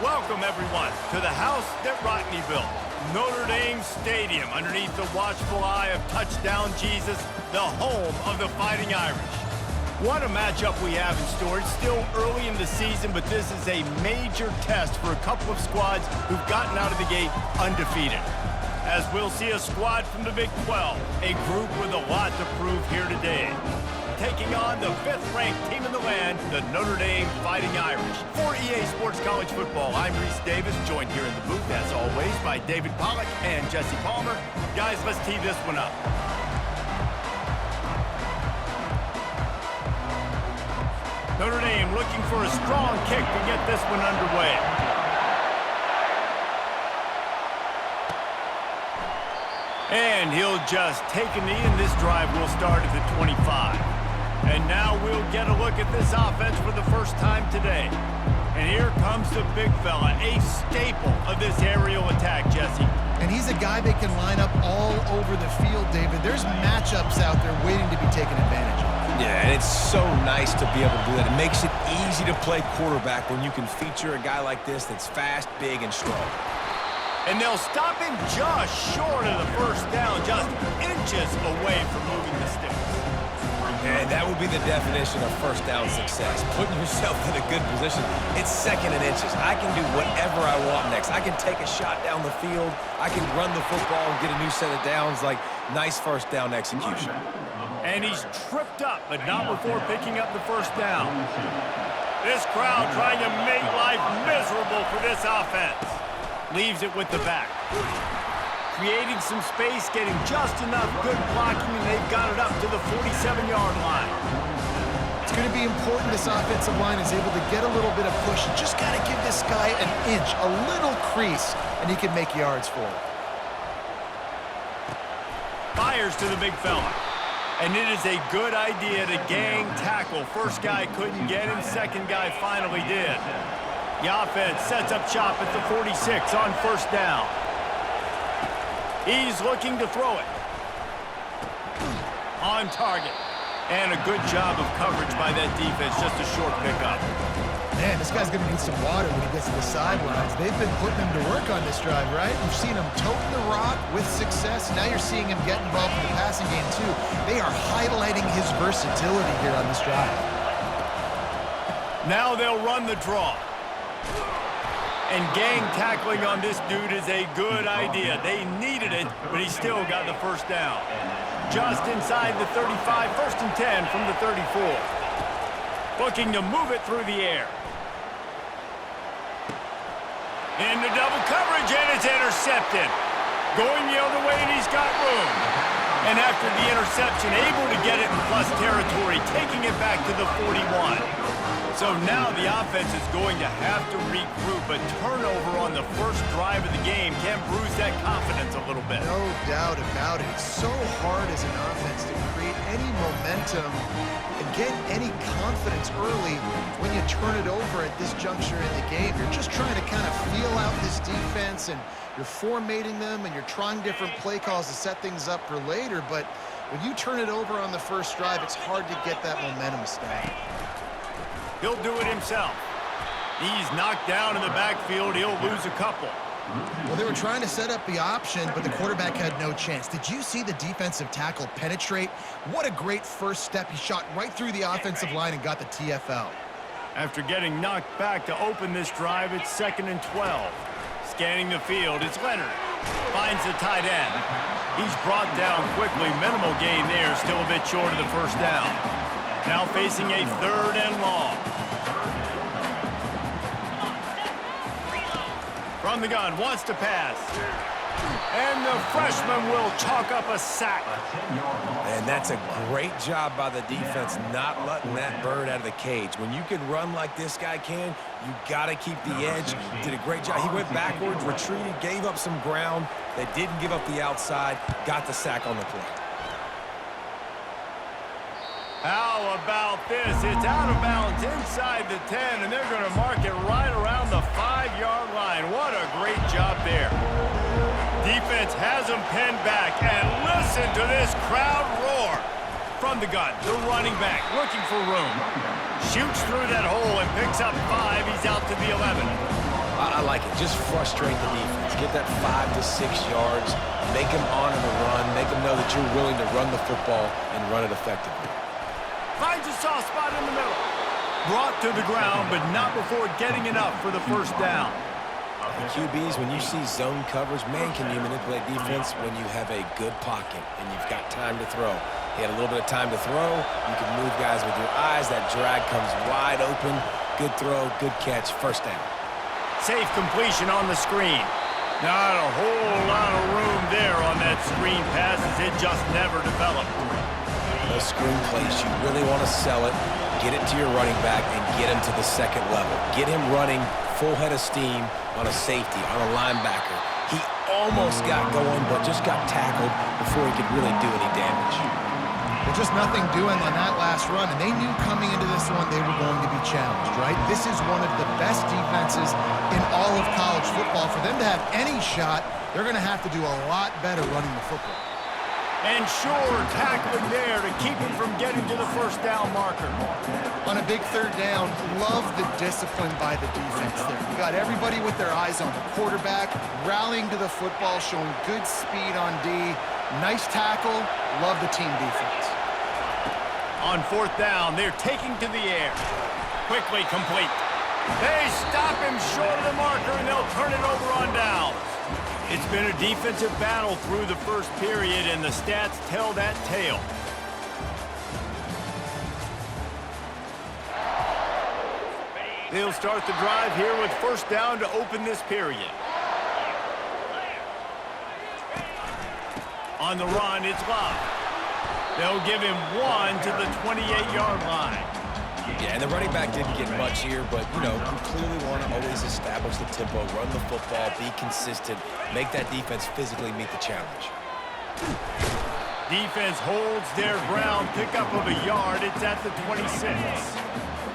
Welcome, everyone, to the house that Rodney built, Notre Dame Stadium, underneath the watchful eye of Touchdown Jesus, the home of the Fighting Irish. What a matchup we have in store. It's still early in the season, but this is a major test for a couple of squads who've gotten out of the gate undefeated. As we'll see a squad from the Big 12, a group with a lot to prove here today. Taking on the 5th-ranked team in the land, the Notre Dame Fighting Irish. For EA Sports College Football, I'm Reese Davis, joined here in the booth, as always, by David Pollack and Jesse Palmer. Guys, let's tee this one up. Notre Dame looking for a strong kick to get this one underway. And he'll just take a knee, and this drive will start at the 25. And now we'll get a look at this offense for the first time today. And here comes the big fella, a staple of this aerial attack, Jesse. And he's a guy that can line up all over the field, David. There's matchups out there waiting to be taken advantage of. Yeah, and it's so nice to be able to do that. It makes it easy to play quarterback when you can feature a guy like this that's fast, big, and strong. And they'll stop him just short of the first down, just inches away from moving the sticks. And that would be the definition of first down success. Putting yourself in a good position. It's second and inches. I can do whatever I want next. I can take a shot down the field. I can run the football and get a new set of downs. Like, nice first down execution. And he's tripped up, but not before picking up the first down. This crowd trying to make life miserable for this offense. Leaves it with the back. Creating some space, getting just enough good blocking, and they've got it up to the 47-yard line. It's going to be important this offensive line is able to get a little bit of push. You just got to give this guy an inch, a little crease, and he can make yards for it. Fires to the big fella. And it is a good idea to gang tackle. First guy couldn't get him, second guy finally did. The offense sets up shop at the 46 on first down. He's looking to throw it. On target. And a good job of coverage by that defense, just a short pickup. Man, this guy's going to need some water when he gets to the sidelines. They've been putting him to work on this drive, right? You've seen him toting the rock with success. Now you're seeing him get involved in the passing game, too. They are highlighting his versatility here on this drive. Now they'll run the draw. And gang tackling on this dude is a good idea. They needed it, but he still got the first down. Just inside the 35, 1st and 10 from the 34. Looking to move it through the air. Into double coverage, and it's intercepted. Going the other way, and he's got room. And after the interception, able to get it in plus territory, taking it back to the 41. So now the offense is going to have to regroup. A turnover on the first drive of the game can bruise that confidence a little bit. No doubt about it. It's so hard as an offense to create any momentum and get any confidence early when you turn it over at this juncture in the game. You're just trying to kind of feel out this defense, and you're formatting them, and you're trying different play calls to set things up for later. But when you turn it over on the first drive, it's hard to get that momentum established. He'll do it himself. He's knocked down in the backfield. He'll lose a couple. Well, they were trying to set up the option, but the quarterback had no chance. Did you see the defensive tackle penetrate? What a great first step. He shot right through the offensive line and got the TFL. After getting knocked back to open this drive, it's 2nd and 12. Scanning the field, it's Leonard. Finds the tight end. He's brought down quickly. Minimal gain there, still a bit short of the first down. Now facing a 3rd and long. From the gun, wants to pass. And the freshman will chalk up a sack. And that's a great job by the defense not letting that bird out of the cage. When you can run like this guy can, you got to keep the edge. He did a great job. He went backwards, retreated, gave up some ground. They didn't give up the outside, got the sack on the play. How about this? It's out of bounds inside the 10, and they're going to mark it right around the 5-yard line. What a great job there. Defense has them pinned back, and listen to this crowd roar. From the gun, the running back looking for room. Shoots through that hole and picks up 5. He's out to the 11. I like it. Just frustrate the defense. Get that 5 to 6 yards. Make them honor the run. Make them know that you're willing to run the football and run it effectively. Finds a soft spot in the middle. Brought to the ground, but not before getting enough for the first down. The QBs, when you see zone coverage, man, can you manipulate defense when you have a good pocket and you've got time to throw. He had a little bit of time to throw. You can move guys with your eyes. That drag comes wide open. Good throw, good catch, first down. Safe completion on the screen. Not a whole lot of room there on that screen pass as it just never developed. Those screen plays, you really want to sell it, get it to your running back, and get him to the second level. Get him running full head of steam on a safety, on a linebacker. He almost got going, but just got tackled before he could really do any damage. Well, just nothing doing on that last run, and they knew coming into this one they were going to be challenged, right? This is one of the best defenses in all of college football. For them to have any shot, they're going to have to do a lot better running the football. And sure, tackling there to keep him from getting to the first down marker. On a big third down, love the discipline by the defense there. You got everybody with their eyes on the quarterback, rallying to the football, showing good speed on D. Nice tackle. Love the team defense. On fourth down, they're taking to the air. Quickly complete. They stop him short of the marker, and they'll turn it over on downs. It's been a defensive battle through the first period, and the stats tell that tale. They'll start the drive here with first down to open this period. On the run, it's Love. They'll give him 1 to the 28-yard line. Yeah, and the running back didn't get much here, but, you know, you clearly want to always establish the tempo, run the football, be consistent, make that defense physically meet the challenge. Defense holds their ground, pickup of a yard. It's at the 26.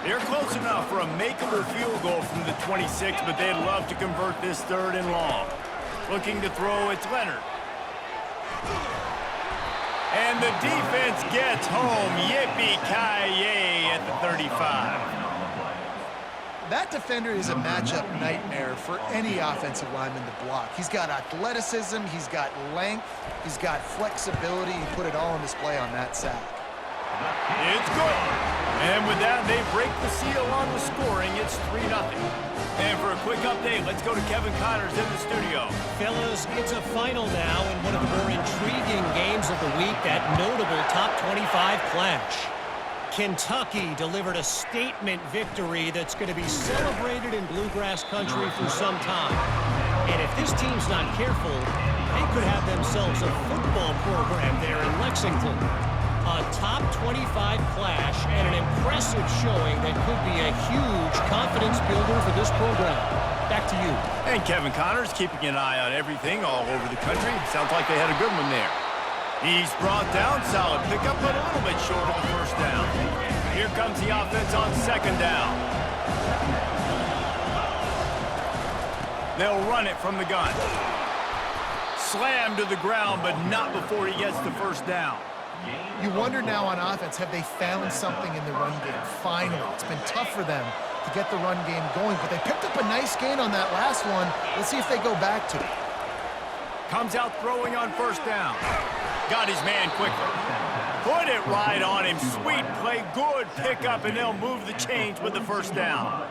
They're close enough for a makeable field goal from the 26, but they'd love to convert this third and long. Looking to throw, it's Leonard. And the defense gets home. Yippee-ki-yay at the 35. That defender is a matchup nightmare for any offensive lineman to block. He's got athleticism, he's got length, he's got flexibility. He put it all on display on that sack. It's good. And with that, they break the seal on the scoring. It's 3-0. And for a quick update, let's go to Kevin Connors in the studio. Fellas, it's a final now in one of the more intriguing games of the week, that notable top 25 clash. Kentucky delivered a statement victory that's going to be celebrated in bluegrass country for some time. And if this team's not careful, they could have themselves a football program there in Lexington. A top 25 clash and an impressive showing that could be a huge confidence builder for this program. Back to you. And Kevin Connors keeping an eye on everything all over the country. Sounds like they had a good one there. He's brought down, solid pickup, but a little bit short of the first down. Here comes the offense on second down. They'll run it from the gun. Slammed to the ground, but not before he gets the first down. You wonder now on offense, have they found something in the run game? Finally, it's been tough for them to get the run game going, but they picked up a nice gain on that last one. Let's see if they go back to it. Comes out throwing on first down. Got his man quickly. Put it right on him. Sweet play, good pickup, and they'll move the chains with the first down.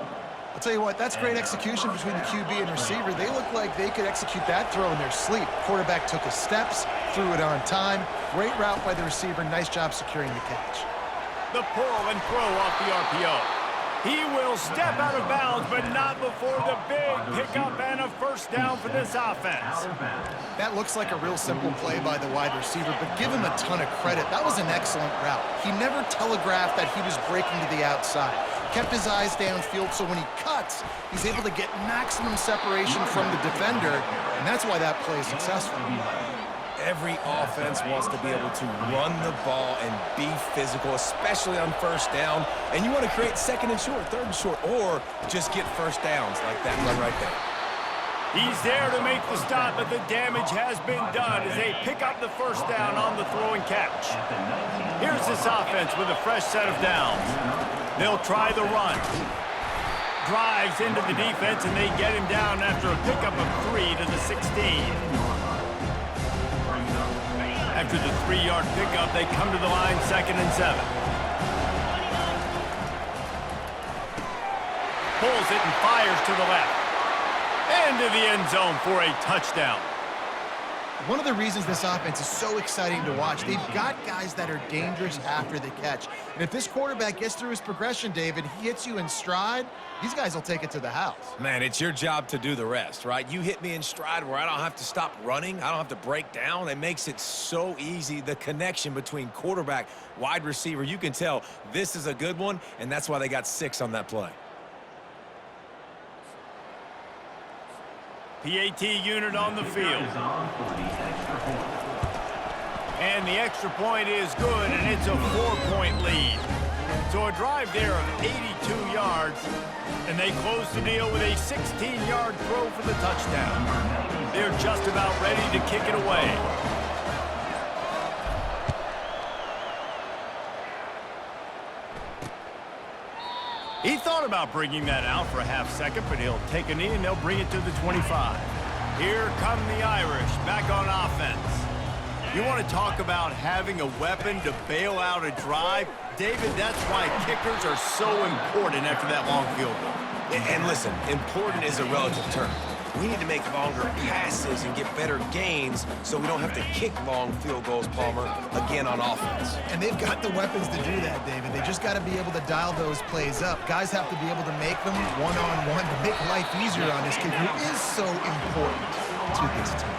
I'll tell you what, that's great execution between the QB and receiver. They look like they could execute that throw in their sleep. Quarterback took his steps, threw it on time. Great route by the receiver. Nice job securing the catch. The pull and throw off the RPO. He will step out of bounds, but not before the big pickup and a first down for this offense. That looks like a real simple play by the wide receiver, but give him a ton of credit. That was an excellent route. He never telegraphed that he was breaking to the outside. Kept his eyes downfield, so when he cuts, he's able to get maximum separation from the defender, and that's why that play is successful. Every offense wants to be able to run the ball and be physical, especially on first down. And you want to create second and short, third and short, or just get first downs like that run right there. He's there to make the stop, but the damage has been done as they pick up the first down on the throw and catch. Here's this offense with a fresh set of downs. They'll try the run. drives into the defense, and they get him down after a pickup of 3 to the 16. After the 3-yard pickup, they come to the line 2nd and 7. Pulls it and fires to the left. Into the end zone for a touchdown. One of the reasons this offense is so exciting to watch, they've got guys that are dangerous after the catch. And if this quarterback gets through his progression, David, he hits you in stride, these guys will take it to the house. Man, it's your job to do the rest, right? You hit me in stride where I don't have to stop running. I don't have to break down. It makes it so easy, the connection between quarterback, wide receiver. You can tell this is a good one, and that's why they got 6 on that play. PAT unit on the field. And the extra point is good, and it's a 4-point lead. So a drive there of 82 yards, and they close the deal with a 16-yard throw for the touchdown. They're just about ready to kick it away. He thought about bringing that out for a half second, but he'll take a knee and they'll bring it to the 25. Here come the Irish back on offense. You want to talk about having a weapon to bail out a drive? David, that's why kickers are so important after that long field goal. And listen, important is a relative term. We need to make longer passes and get better gains so we don't have to kick long field goals, Palmer, again on offense. And they've got the weapons to do that, David. They just got to be able to dial those plays up. Guys have to be able to make them one-on-one to make life easier on this kid who is so important to this team.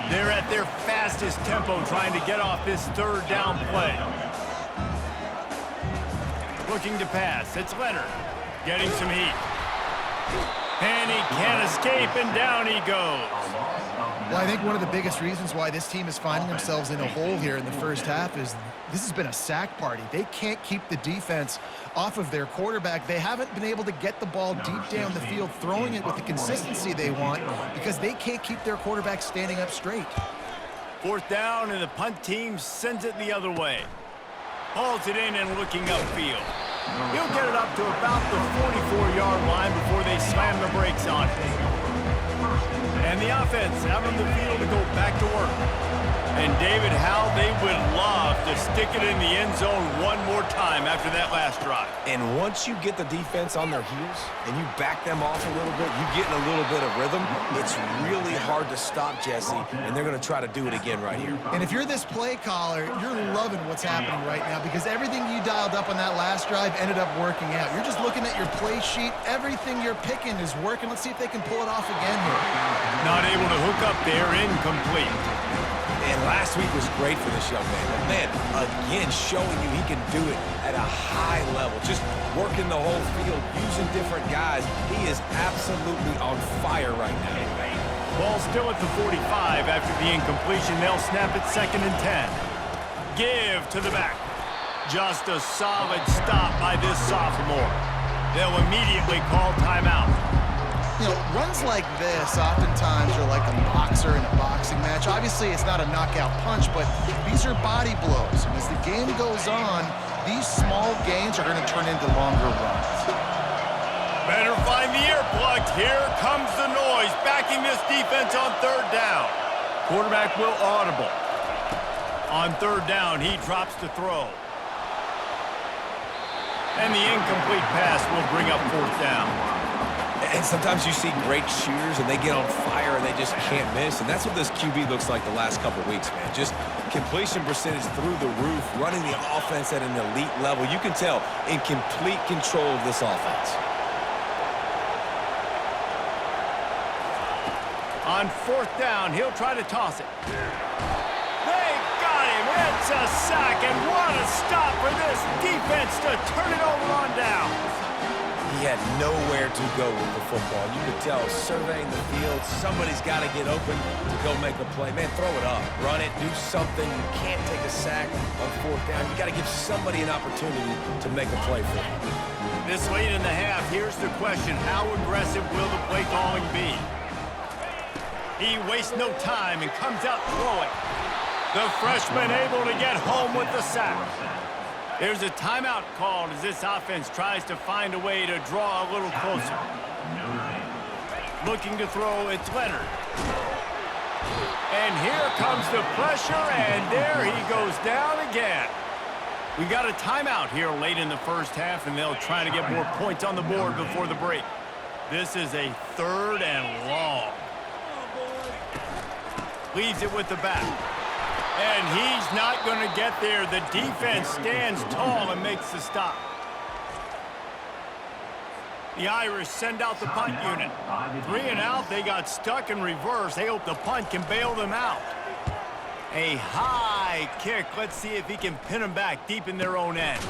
They're at their fastest tempo trying to get off this 3rd down play. Looking to pass. It's Leonard getting some heat. And he can't escape, and down he goes. Well, I think one of the biggest reasons why this team is finding themselves in a hole here in the first half is this has been a sack party. They can't keep the defense off of their quarterback. They haven't been able to get the ball deep down the field, throwing it with the consistency they want because they can't keep their quarterback standing up straight. 4th down, and the punt team sends it the other way. Hauls it in and looking upfield. He'll get it up to about the 44-yard line before they slam the brakes on it. And the offense out on the field to go back to work. And David, how they would love to stick it in the end zone one more time after that last drive. And once you get the defense on their heels and you back them off a little bit, you get in a little bit of rhythm, it's really hard to stop, Jesse, and they're going to try to do it again right here. And if you're this play caller, you're loving what's happening right now because everything you dialed up on that last drive ended up working out. You're just looking at your play sheet. Everything you're picking is working. Let's see if they can pull it off again here. Not able to hook up there, incomplete. And last week was great for this young man. But man, again, showing you he can do it at a high level. Just working the whole field, using different guys. He is absolutely on fire right now. Ball still at the 45 after the incompletion. They'll snap it 2nd and 10. Give to the back. Just a solid stop by this sophomore. They'll immediately call timeout. You know, runs like this oftentimes are like a boxer in a boxing match. Obviously, it's not a knockout punch, but these are body blows. And as the game goes on, these small gains are going to turn into longer runs. Better find the earplugs. Here comes the noise, backing this defense on 3rd down. Quarterback will audible. On 3rd down, he drops to throw. And the incomplete pass will bring up 4th down. And sometimes you see great shooters and they get on fire and they just can't miss. And that's what this QB looks like the last couple weeks, man. Just completion percentage through the roof, running the offense at an elite level. You can tell in complete control of this offense. On 4th down, he'll try to toss it. They got him. It's a sack, and what a stop for this defense to turn it over on down. He had nowhere to go with the football. You could tell, surveying the field, somebody's got to get open to go make a play. Man, throw it up, run it, do something. You can't take a sack on 4th down. You got to give somebody an opportunity to make a play for you. This late in the half, here's the question. How aggressive will the play calling be? He wastes no time and comes out throwing. The freshman able to get home with the sack. There's a timeout called as this offense tries to find a way to draw a little closer. Looking to throw, it's Leonard. And here comes the pressure, and there he goes down again. We got a timeout here late in the first half, and they'll try to get more points on the board before the break. This is a 3rd and long. Leaves it with the back. And he's not going to get there. The defense stands tall and makes the stop. The Irish send out the punt unit. 3 and out, they got stuck in reverse. They hope the punt can bail them out. A high kick. Let's see if he can pin them back deep in their own end.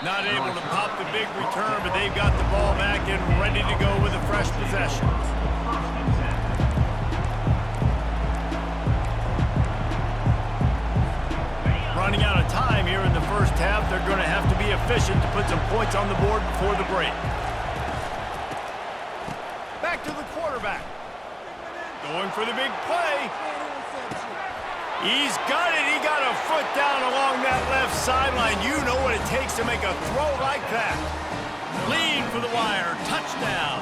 Not able to pop the big return, but they've got the ball back and ready to go with a fresh possession. Running out of time here in the first half. They're going to have to be efficient to put some points on the board before the break. Back to the quarterback. Going for the big play. He's got it. He got a foot down along that left sideline. You know what it takes to make a throw like that. Lead for the wire. Touchdown.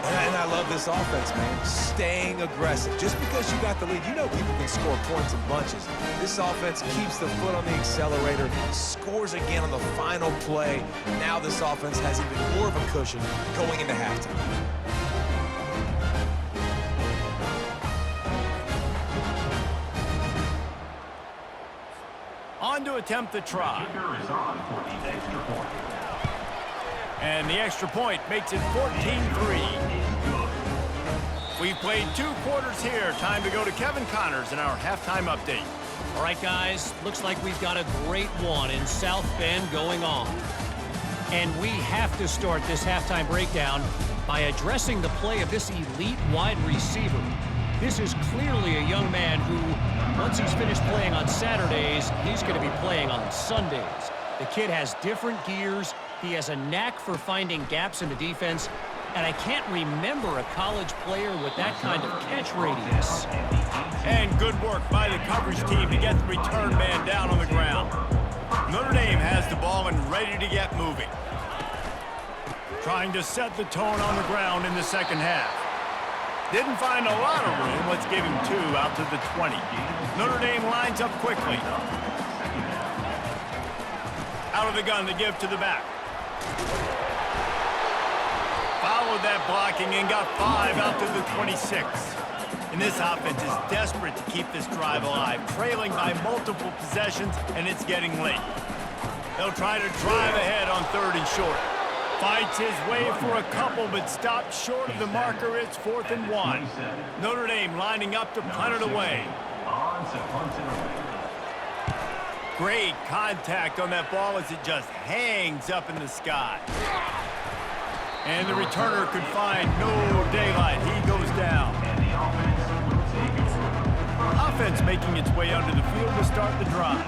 And I love this offense, man. Staying aggressive. Just because you got the lead, you know people can score points in bunches. This offense keeps the foot on the accelerator, scores again on the final play. Now this offense has even more of a cushion going into halftime. On to attempt the try. And the extra point makes it 14-3. We've played 2 quarters here. Time to go to Kevin Connors in our halftime update. All right, guys, looks like we've got a great one in South Bend going on. And we have to start this halftime breakdown by addressing the play of this elite wide receiver. This is clearly a young man who, once he's finished playing on Saturdays, he's going to be playing on Sundays. The kid has different gears. He has a knack for finding gaps in the defense. And I can't remember a college player with that kind of catch radius. And good work by the coverage team to get the return man down on the ground. Notre Dame has the ball and ready to get moving. Trying to set the tone on the ground in the second half. Didn't find a lot of room. Let's give him 2 out to the 20. Notre Dame lines up quickly. Out of the gun to give to the back. Followed that blocking and got 5 out to the 26. And this offense is desperate to keep this drive alive, trailing by multiple possessions, and it's getting late. They'll try to drive ahead on 3rd and short. Fights his way for a couple, but stopped short of the marker. It's 4th and 1. Notre Dame lining up to punt it away. Great contact on that ball as it just hangs up in the sky. And the returner could find no daylight. He goes down. Offense making its way onto the field to start the drive.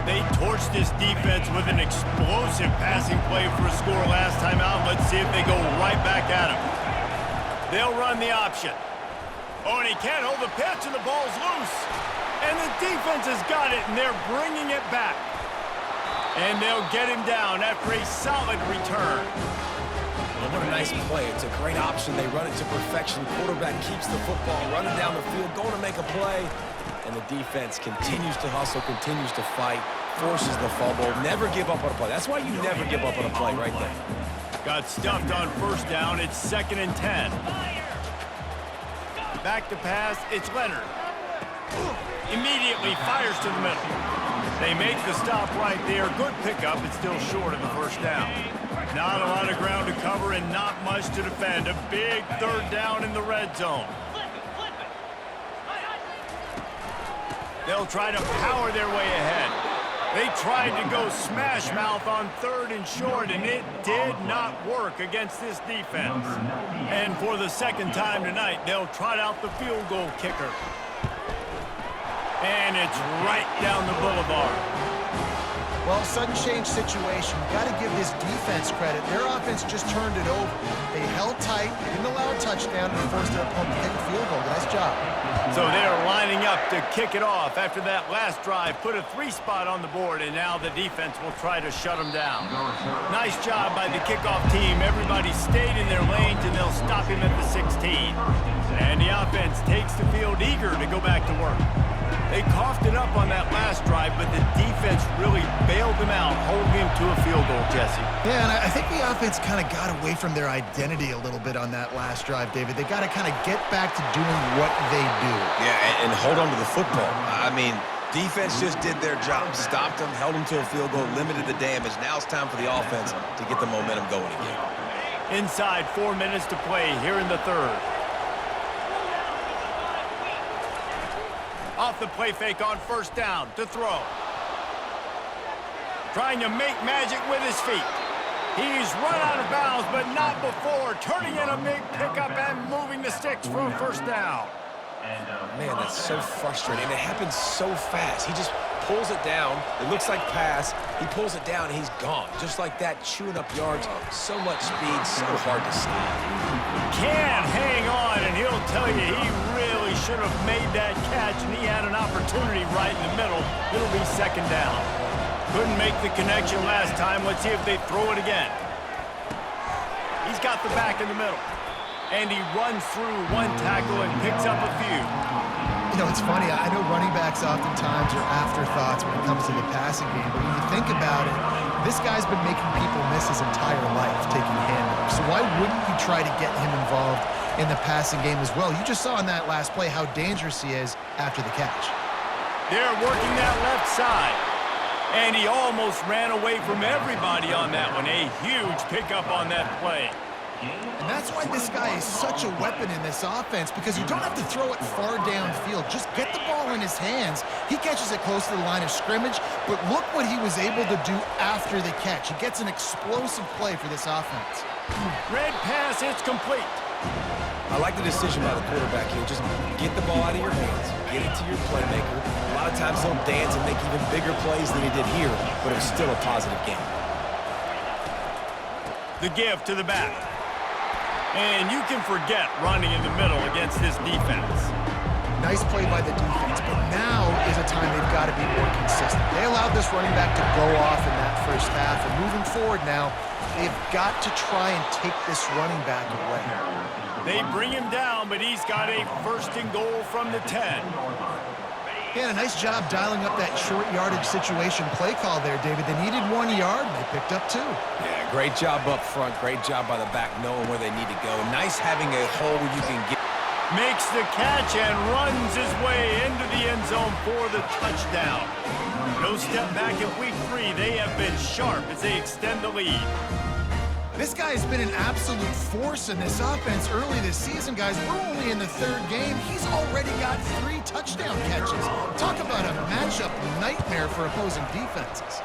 They torched this defense with an explosive passing play for a score last time out. Let's see if they go right back at him. They'll run the option. Oh, and he can't hold the pitch, and the ball's loose. And the defense has got it, and they're bringing it back. And they'll get him down after a solid return. Well, what a nice play. It's a great option. They run it to perfection. Quarterback keeps the football, running down the field, going to make a play. And the defense continues to hustle, continues to fight, forces the fumble. Never give up on a play. That's why you never give up on a play right there. Got stuffed on 1st down. It's 2nd and 10. Back to pass. It's Leonard. Immediately fires to the middle. They make the stop right there. Good pickup. It's still short of the 1st down. Not a lot of ground to cover and not much to defend. A big 3rd down in the red zone. They'll try to power their way ahead. They tried to go smash mouth on 3rd and short, and it did not work against this defense. And for the 2nd time tonight, they'll trot out the field goal kicker. And it's right down the boulevard. Well, sudden change situation. Got to give this defense credit. Their offense just turned it over. They held tight, they didn't allow a touchdown, and forced their opponent to kick a field goal. Nice job. So they're lining up to kick it off after that last drive. Put a 3 spot on the board, and now the defense will try to shut them down. Nice job by the kickoff team. Everybody stayed in their lanes, and they'll stop him at the 16. And the offense takes the field eager to go back to work. They coughed it up on that last drive, but the defense really bailed them out, holding him to a field goal, Jesse. Yeah, and I think the offense kind of got away from their identity a little bit on that last drive, David. They got to kind of get back to doing what they do. Yeah, and hold on to the football. I mean, defense just did their job. Stopped them, held them to a field goal, limited the damage. Now it's time for the offense to get the momentum going again. Inside 4 minutes to play here in the third. Off the play fake on first down to throw. Trying to make magic with his feet. He's run out of bounds, but not before. Turning in a big pickup and moving the sticks for a first down. Man, that's so frustrating. It happens so fast. He just pulls it down. It looks like pass. He pulls it down, and he's gone. Just like that, chewing up yards. So much speed, so hard to stop. Can hang on, and he'll tell you he really should have made that catch, and he had an opportunity right in the middle. It'll be second down. Couldn't make the connection last time. Let's see if they throw it again. He's got the back in the middle. And he runs through one tackle and picks up a few. You know, it's funny. I know running backs oftentimes are afterthoughts when it comes to the passing game, but when you think about it, this guy's been making people miss his entire life taking handoffs. So why wouldn't you try to get him involved in the passing game as well? You just saw in that last play how dangerous he is after the catch. They're working that left side. And he almost ran away from everybody on that one. A huge pickup on that play. And that's why this guy is such a weapon in this offense, because you don't have to throw it far downfield. Just get the ball in his hands. He catches it close to the line of scrimmage, but look what he was able to do after the catch. He gets an explosive play for this offense. Red pass, it's complete. I like the decision by the quarterback here. Just get the ball out of your hands. Get it to your playmaker. A lot of times he'll dance and make even bigger plays than he did here, but it was still a positive game. The give to the back. And you can forget running in the middle against this defense. Nice play by the defense, but now is a time they've got to be more consistent. They allowed this running back to go off in that first half, and moving forward now, they've got to try and take this running back away. They bring him down, but he's got a first and goal from the 10. Yeah, a nice job dialing up that short yardage situation play call there, David. They needed 1 yard, and they picked up 2. Yeah, great job up front. Great job by the back knowing where they need to go. Nice having a hole where you can get. Makes the catch and runs his way into the end zone for the touchdown. No step back in week 3. They have been sharp as they extend the lead. This guy has been an absolute force in this offense early this season, guys. We're only in the 3rd game. He's already got 3 touchdown catches. Talk about a matchup nightmare for opposing defenses.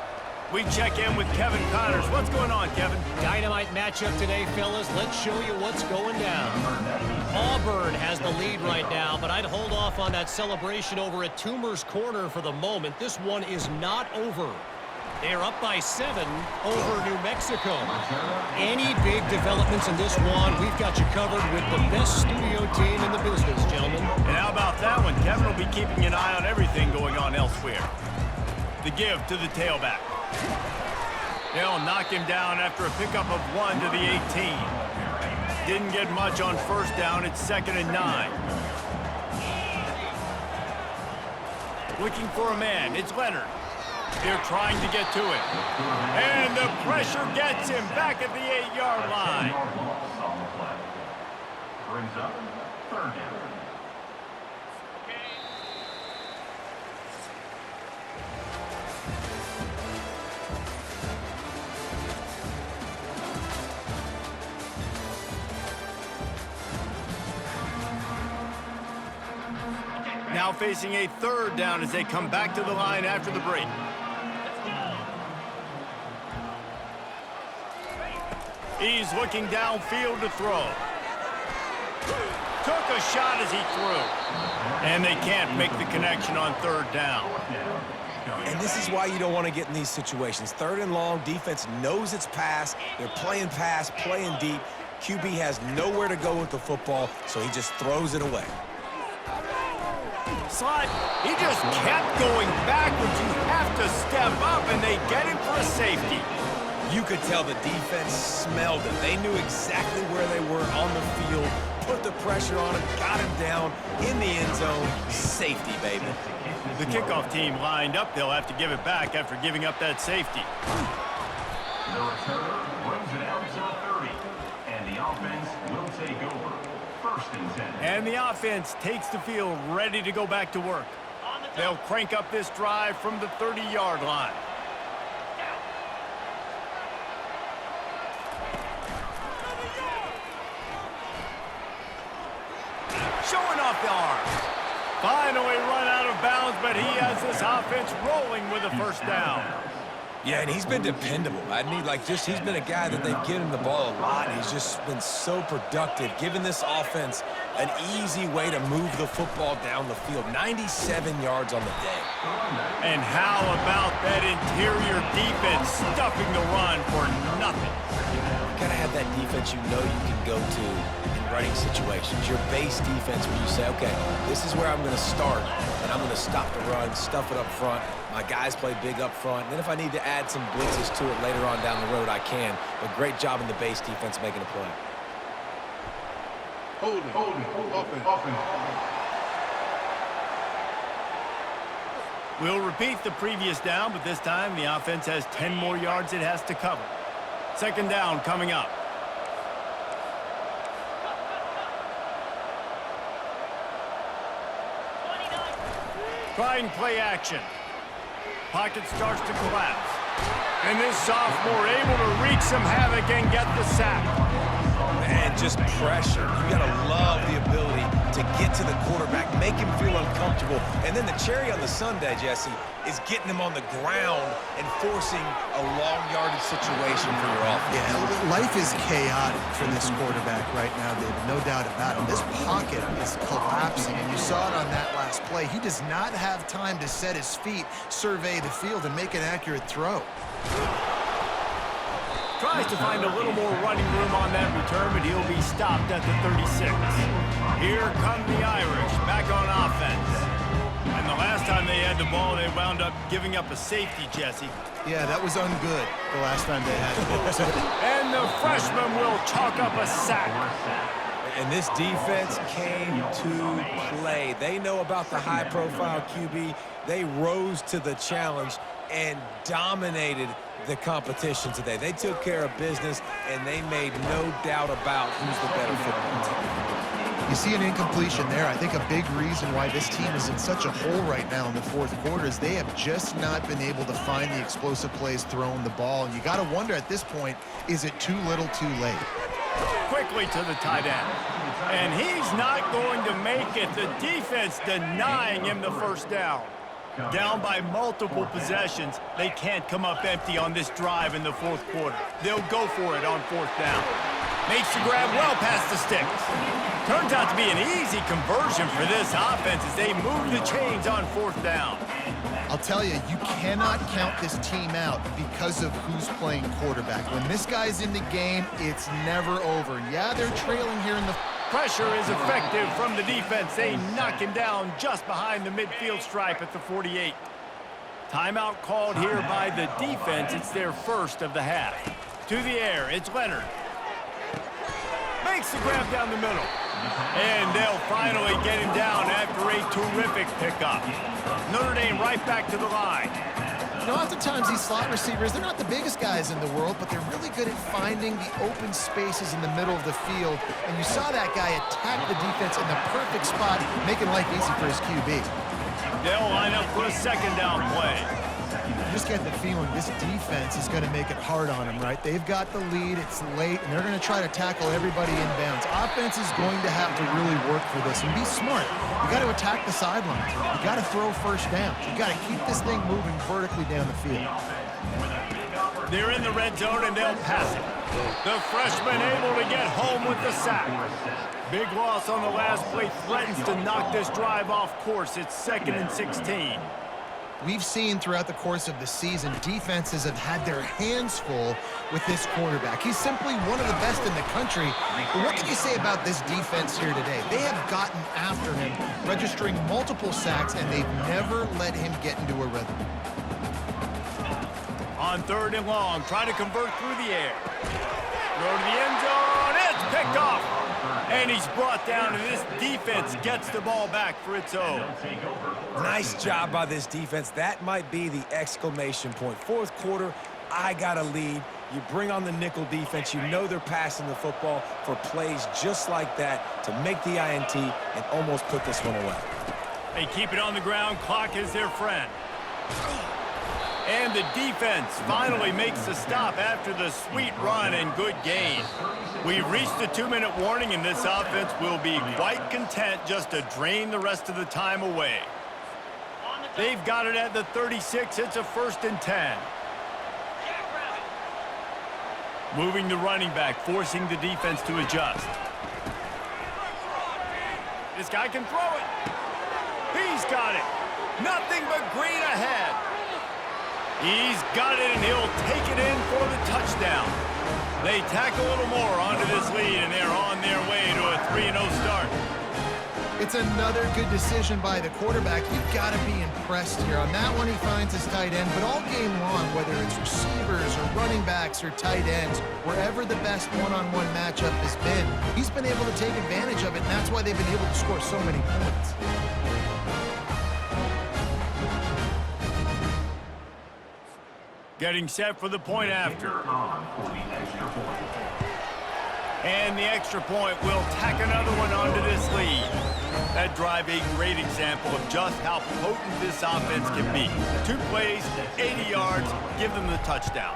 We check in with Kevin Connors. What's going on, Kevin? Dynamite matchup today, fellas. Let's show you what's going down. Auburn has the lead right now, but I'd hold off on that celebration over at Toomer's Corner for the moment. This one is not over. They're up by 7 over New Mexico. Any big developments in this one, we've got you covered with the best studio team in the business, gentlemen. And how about that one? Kevin will be keeping an eye on everything going on elsewhere. The give to the tailback. They'll knock him down after a pickup of 1 to the 18. Didn't get much on first down. It's 2nd and 9. Looking for a man. It's Leonard. They're trying to get to it. And the pressure gets him back at the 8-yard line. Brings up 3rd down. Now facing a 3rd down as they come back to the line after the break. He's looking downfield to throw. Took a shot as he threw. And they can't make the connection on 3rd down. And this is why you don't want to get in these situations. 3rd and long, defense knows it's pass. They're playing pass, playing deep. QB has nowhere to go with the football, so he just throws it away. Slot, he just kept going backwards. You have to step up, and they get him for a safety. You could tell the defense smelled it. They knew exactly where they were on the field, put the pressure on him, got him down in the end zone. Safety, baby. The kickoff team lined up. They'll have to give it back after giving up that safety. The returner brings it out to the 30, and the offense will take over. 1st and 10. And the offense takes the field ready to go back to work. They'll crank up this drive from the 30-yard line. Showing off the arms. Finally run out of bounds, but he has this offense rolling with a 1st down. Yeah, and he's been dependable. He's been a guy that they've given him the ball a lot. He's just been so productive, giving this offense an easy way to move the football down the field. 97 yards on the day. And how about that interior defense stuffing the run for nothing? You gotta have that defense you know you can go to in running situations. Your base defense where you say, okay, this is where I'm gonna start, and I'm gonna stop the run, stuff it up front. My guys play big up front. And then if I need to add some blitzes to it later on down the road, I can. But great job in the base defense making a play. Open. We'll repeat the previous down, but this time the offense has 10 more yards it has to cover. 2nd down coming up. Trying play action. Pocket starts to collapse. And this sophomore able to wreak some havoc and get the sack. Man, just pressure. You gotta love the ability to get to the quarterback, make him feel uncomfortable. And then the cherry on the sundae, Jesse, is getting him on the ground and forcing a long yardage situation for your offense. Yeah, life is chaotic for this quarterback right now, David. No doubt about it. This pocket is collapsing, and you saw it on that last play. He does not have time to set his feet, survey the field, and make an accurate throw. Tries to find a little more running room on that return, but he'll be stopped at the 36. Here come the Irish, back on offense. And the last time they had the ball, they wound up giving up a safety, Jesse. Yeah, that was ungood the last time they had the ball. And the freshman will chalk up a sack. And this defense came to play. They know about the high-profile QB. They rose to the challenge and dominated the competition today. They took care of business, and they made no doubt about who's the better football team. You see an incompletion there. I think a big reason why this team is in such a hole right now in the 4th quarter is they have just not been able to find the explosive plays throwing the ball. And you got to wonder at this point, is it too little too late? Quickly to the tight end. And he's not going to make it. The defense denying him the 1st down. Down by multiple possessions. They can't come up empty on this drive in the 4th quarter. They'll go for it on 4th down. Makes the grab well past the sticks. Turns out to be an easy conversion for this offense as they move the chains on 4th down. I'll tell you, you cannot count this team out because of who's playing quarterback. When this guy's in the game, it's never over. Yeah, they're trailing here in the... Pressure is effective from the defense. They knock him down just behind the midfield stripe at the 48. Timeout called here by the defense. It's their 1st of the half. To the air, it's Leonard. Makes the grab down the middle. And they'll finally get him down after a terrific pickup. Notre Dame right back to the line. You know, oftentimes these slot receivers, they're not the biggest guys in the world, but they're really good at finding the open spaces in the middle of the field. And you saw that guy attack the defense in the perfect spot, making life easy for his QB. They'll line up for a 2nd down play. You just get the feeling this defense is going to make it hard on them, right? They've got the lead, it's late, and they're going to try to tackle everybody inbounds. Offense is going to have to really work for this and be smart. You got to attack the sidelines. You got to throw 1st down. You got to keep this thing moving vertically down the field. They're in the red zone and they'll pass it. The freshman able to get home with the sack. Big loss on the last play threatens to knock this drive off course. It's 2nd and 16. We've seen throughout the course of the season, defenses have had their hands full with this quarterback. He's simply one of the best in the country. But what can you say about this defense here today? They have gotten after him, registering multiple sacks, and they've never let him get into a rhythm. On 3rd and long, trying to convert through the air. Throw to the end zone. It's picked off. And he's brought down, and this defense gets the ball back for its own. Nice job by this defense. That might be the exclamation point. 4th quarter, I got a lead. You bring on the nickel defense. You know they're passing the football for plays just like that to make the INT and almost put this one away. They keep it on the ground. Clock is their friend. And the defense finally makes the stop after the sweet run and good gain. We've reached the 2-minute warning, and this offense will be quite content just to drain the rest of the time away. They've got it at the 36. It's a 1st and 10. Moving the running back, forcing the defense to adjust. This guy can throw it. He's got it. Nothing but green ahead. He's got it, and he'll take it in for the touchdown. They tack a little more onto this lead, and they're on their way to a 3-0 start. It's another good decision by the quarterback. You've got to be impressed here. On that one, he finds his tight end, but all game long, whether it's receivers or running backs or tight ends, wherever the best one-on-one matchup has been, he's been able to take advantage of it, and that's why they've been able to score so many points. Getting set for the point after. And the extra point will tack another one onto this lead. That drive a great example of just how potent this offense can be. 2 plays, 80 yards, give them the touchdown.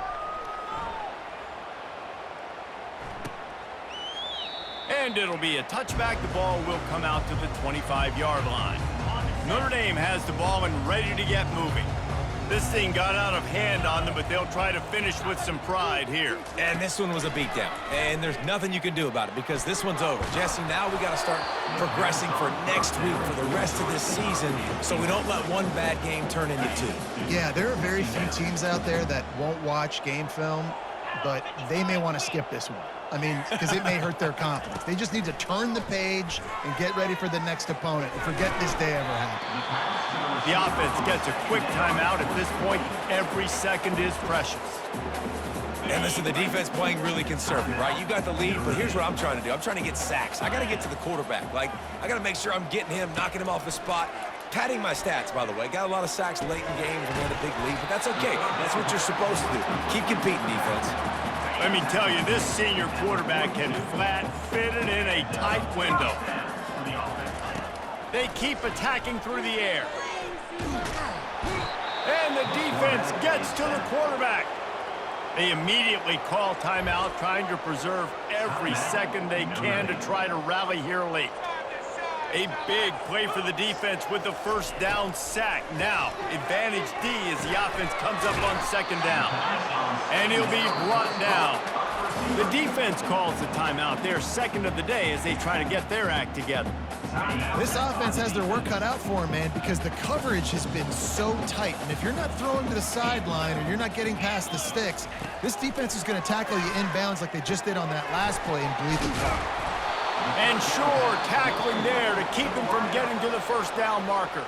And it'll be a touchback. The ball will come out to the 25-yard line. Notre Dame has the ball and ready to get moving. This thing got out of hand on them, but they'll try to finish with some pride here. And this one was a beatdown, and there's nothing you can do about it because this one's over. Jesse, now we got to start progressing for next week for the rest of this season so we don't let one bad game turn into 2. Yeah, there are very few teams out there that won't watch game film, but they may want to skip this one. I mean, because it may hurt their confidence. They just need to turn the page and get ready for the next opponent and forget this day ever happened. The offense gets a quick timeout. At this point, every second is precious. And listen, the defense playing really conservative, right? You got the lead, but here's what I'm trying to do. I'm trying to get sacks. I got to get to the quarterback. Like, I got to make sure I'm getting him, knocking him off the spot. Padding my stats, by the way. Got a lot of sacks late in games and we had a big lead, but that's okay. That's what you're supposed to do. Keep competing, defense. Let me tell you, this senior quarterback can flat fit it in a tight window. They keep attacking through the air. And the defense gets to the quarterback. They immediately call timeout, trying to preserve every second they can to try to rally here late. A big play for the defense with the 1st down sack. Now, advantage D as the offense comes up on 2nd down. And he'll be brought down. The defense calls the timeout, their 2nd of the day, as they try to get their act together. This offense has their work cut out for them, man, because the coverage has been so tight. And if you're not throwing to the sideline or you're not getting past the sticks, this defense is going to tackle you inbounds like they just did on that last play and bleed the clock. And sure, tackling there to keep him from getting to the 1st down marker.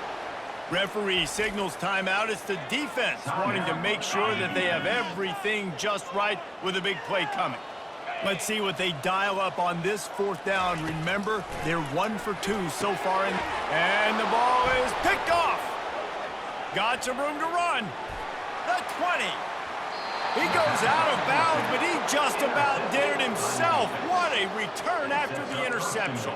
Referee signals timeout. It's the defense wanting to make sure that they have everything just right with a big play coming. Let's see what they dial up on this 4th down. Remember, they're 1 for 2 so far. And the ball is picked off. Got some room to run. The 20. He goes out of bounds, but he just about did it himself. What a return after the interception.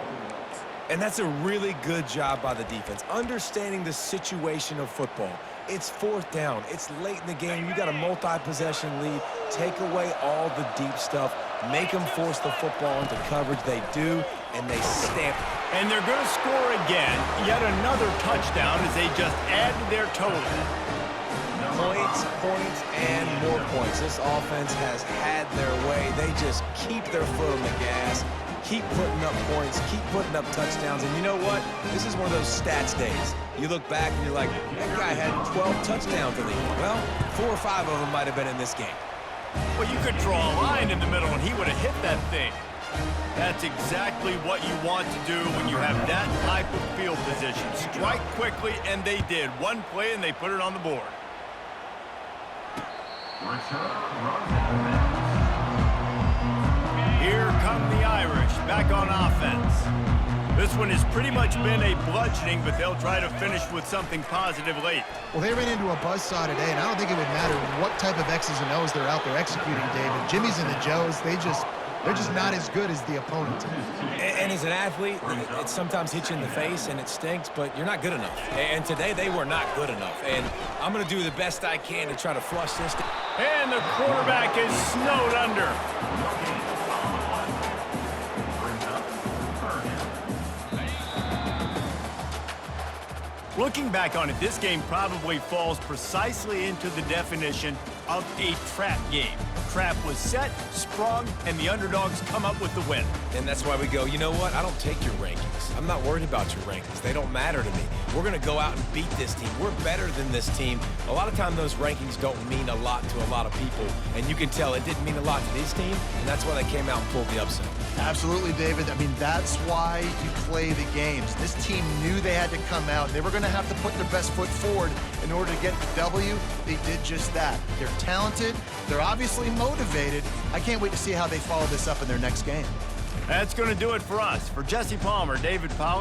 And that's a really good job by the defense, understanding the situation of football. It's 4th down. It's late in the game. You got a multi-possession lead. Take away all the deep stuff. Make them force the football into coverage. They do, and they stamp. And they're going to score again. Yet another touchdown as they just add to their total. Points, points, and more points. This offense has had their way. They just keep their foot on the gas. keep putting up points, keep putting up touchdowns. And you know what? This is one of those stats days. You look back and you're like, that guy had 12 touchdowns in the game. Well, 4 or 5 of them might have been in this game. Well, you could draw a line in the middle and he would have hit that thing. That's exactly what you want to do when you have that type of field position. Strike quickly, and they did. One play, and they put it on the board. Here come the Irish, back on offense. This one has pretty much been a bludgeoning, but they'll try to finish with something positive late. Well, they ran into a buzzsaw today, and I don't think it would matter what type of X's and O's they're out there executing, David. Jimmy's and the Joes, they're just not as good as the opponent. And as an athlete, it sometimes hits you in the face and it stinks, but you're not good enough. And today they were not good enough. And I'm going to do the best I can to try to flush this. And the quarterback is snowed under. Looking back on it, this game probably falls precisely into the definition of a trap game. Trap was set, sprung, and the underdogs come up with the win. And that's why we go, you know what? I don't take your rankings. I'm not worried about your rankings. They don't matter to me. We're going to go out and beat this team. We're better than this team. A lot of time those rankings don't mean a lot to a lot of people. And you can tell it didn't mean a lot to this team, and that's why they came out and pulled the upset. Absolutely, David. I mean, that's why you play the games. This team knew they had to come out. They were going to have to put their best foot forward in order to get the W. They did just that. They're talented. They're obviously motivated. I can't wait to see how they follow this up in their next game. That's going to do it for us. For Jesse Palmer, David Pollack.